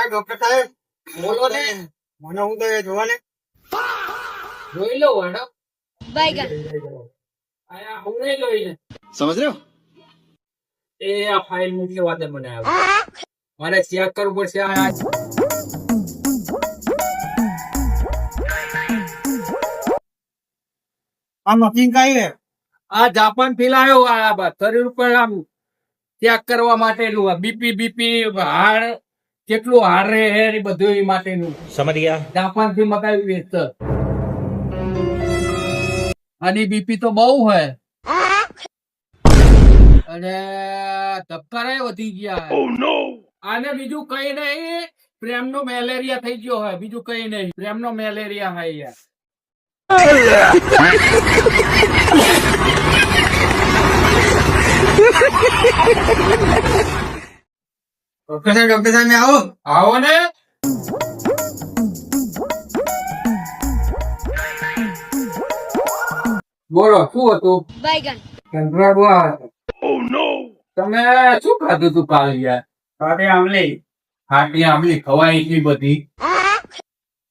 Doctor સાહેબ બોલો ને. મને હું તો જોવા ને જોઈ લો મેડમ. बैगन આયા હું નહીં જોઈ ને. समझ रहे हो? એ આ ફાઇલ મૂકી વાતે મને આવે. મારે ચેક કરવું પડશે. આ મશીન કઈ હે? આ જાપાન થી લાયો. આ શરીર ઉપર આમ ચેક કરવા માટેનું બીપી હાર કેટલું હાર રહે એ બધું એ માટેનું समझ गया. જાપાન થી મગાવી વેચત. અને બીપી તો બહુ હોય અને ધબકારા વધી ગયા. આને બીજું કઈ નહીં, પ્રેમનો મેલેરિયા થઈ ગયો હોય. બીજું કઈ નહીં, પ્રેમનો મેલેરિયા હોય યાર. ડોક્ટર સાહેબ મેં આવો. આવો ને. બોલો શું હતું? बैगन કંટ્રોલ. તમે શું ખાધું તું કાલે યાર? સાથે આમલી ખાટી આંબલી ખવાય એટલી બધી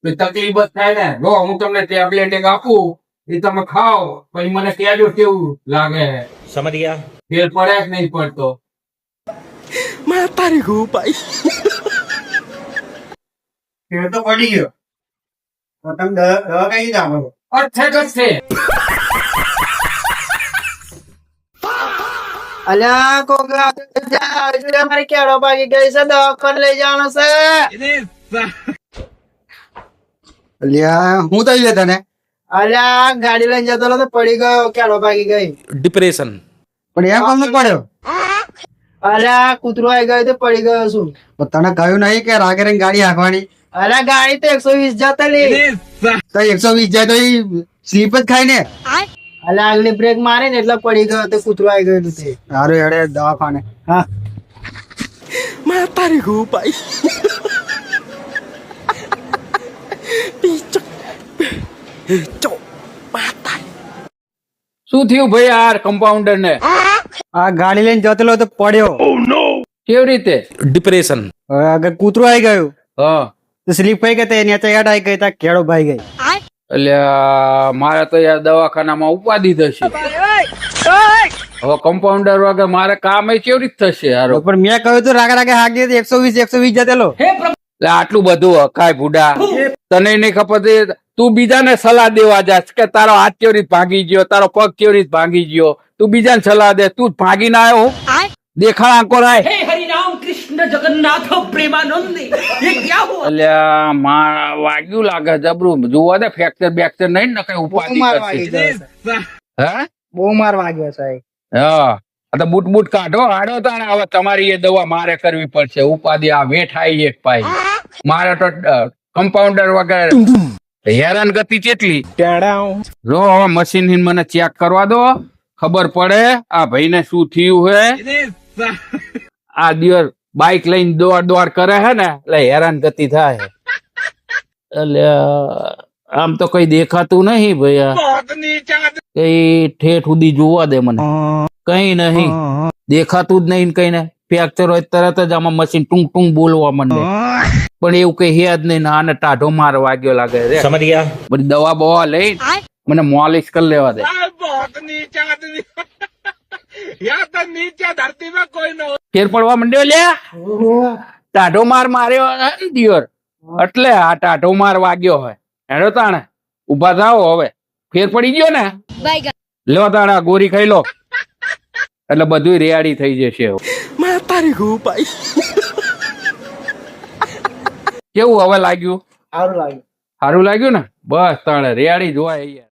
તો તકલીફ જ થાય ને. જો હું તમને ટેબ્લેટ એક આપું, એ તમે ખાઓ, પછી મને કહેજો કેવું લાગે. समझ गया. ફેર પડે કે નહીં પડતો? ફેર તો પડી ગયો. તો તમે દવા કઈ રીતે આપો? અચ્છે કચ્છે. અલ્યા કોકરા અમારે કેળો પાકી ગઈ છે, દવાખાને લઈ જવાનો છે. અલ્યા હું થઈ ગયો તને? અલ્યા ગાડી લઈને જતો હતો તો પડી ગયો, કેળો પાકી ગઈ. डिप्रेशन. પણ એમ કોણ પડ્યો? અલ્યા કૂતરો આવી ગયો તો પડી ગયો છું. તને કહ્યું નહીં કે રાગે રંગ ગાડી હાંકવાની? અલ્યા ગાડી તો 120 જતા લે. તો 120 જાય તો સ્લીપ જ ખાય ને. અલ્યા આગલી બ્રેક મારી ને એટલે પડી ગયો તો કૂતરો આવી ગયું તે. હારું હેડે દવાખાને. હા શું થયું ભાઈ યાર કમ્પાઉન્ડર ને? આ ગાડી લઈને જતો તો પડ્યો. કેવી રીતે? डिप्रेशन. હવે આગળ કૂતરો આવી ગયું હા. તો સ્લીપ થઈ ગઈ, એની યાદ આવી ગઈ, ત્યાં કેળો ભાઈ ગઈ. એટલે મારે તો યાર દવાખાનામાં ઉપાધિ થશે. હવે કમ્પાઉન્ડર વગર મારે કામ કેવી રીતે થશે યાર? પણ મેં કહ્યું તો રાગે રાગે હાકી 120 જતેલો. એટલે આટલું બધું હકાય ભૂડા? તને નહીં ખબર? તું બીજાને સલાહ દેવા જાસ કે તારો હાથ કેવી રીતે ભાગી ગયો, તારો પગ કેવી રીતે ભાગી ગયો. તું બીજાને સલાહ દે, તું જ ભાગીને આવ્યો. દેખાડ આંકો રાય. અલ્યા વાગ્યું લાગે જબરું. જોવા દે ફ્રેક્ચર બેક્ચર નહીં ને કઈ ઉપાધિ કરશે. હે બહુ માર વાગ્યો સાહેબ. હા આ તો બૂટ કાઢો હાડો તાણે. હવે તમારી એ દવા મારે કરવી પડશે. ઉપાધિ આ વેઠાઈ એક પાઈ. મારે તો કમ્પાઉન્ડર વગર હેરાન ગતિ કેટલી. જો હવે મશીન મને ચેક કરવા દો, ખબર પડે આ ભાઈને શું થયું હે. આ દિવસ બાઇક લઈને દોડ કરે હે ને એટલે હેરાન ગતિ થાય. એટલે આમ તો કઈ દેખાતું નહીં ભાઈ. કઈ ઠેઠ સુધી જોવા દે મને. કઈ નહીં દેખાતું જ નહીં. કઈ ને ફ્રેક્ચર હોય તરત જ આમાં મશીન ટુંગ ટુંગ બોલવા માંડે. પણ એવું કઈ હે જ નહીં. આને ટાઢો માર વાગ્યો લાગે રે. समझ गया. બધી દવા બવા લઈ મને મોલિશ કરી લેવા દે. ફેર પડવા માંડ્યો લે. ટાઢો માર માર્યો દિયોર એટલે આ ટાઢો માર વાગ્યો હોય. હેડો તાણે ઉભા થાઓ. હવે ફેર પડી ગયો ને. बैगन લો તાણા ગોરી ખાઈ લો એટલે બધું રેડી થઈ જશે. કેવું હવે લાગ્યું? સારું લાગ્યું. સારું લાગ્યું ને? બસ તાણે રેડી જોવાય.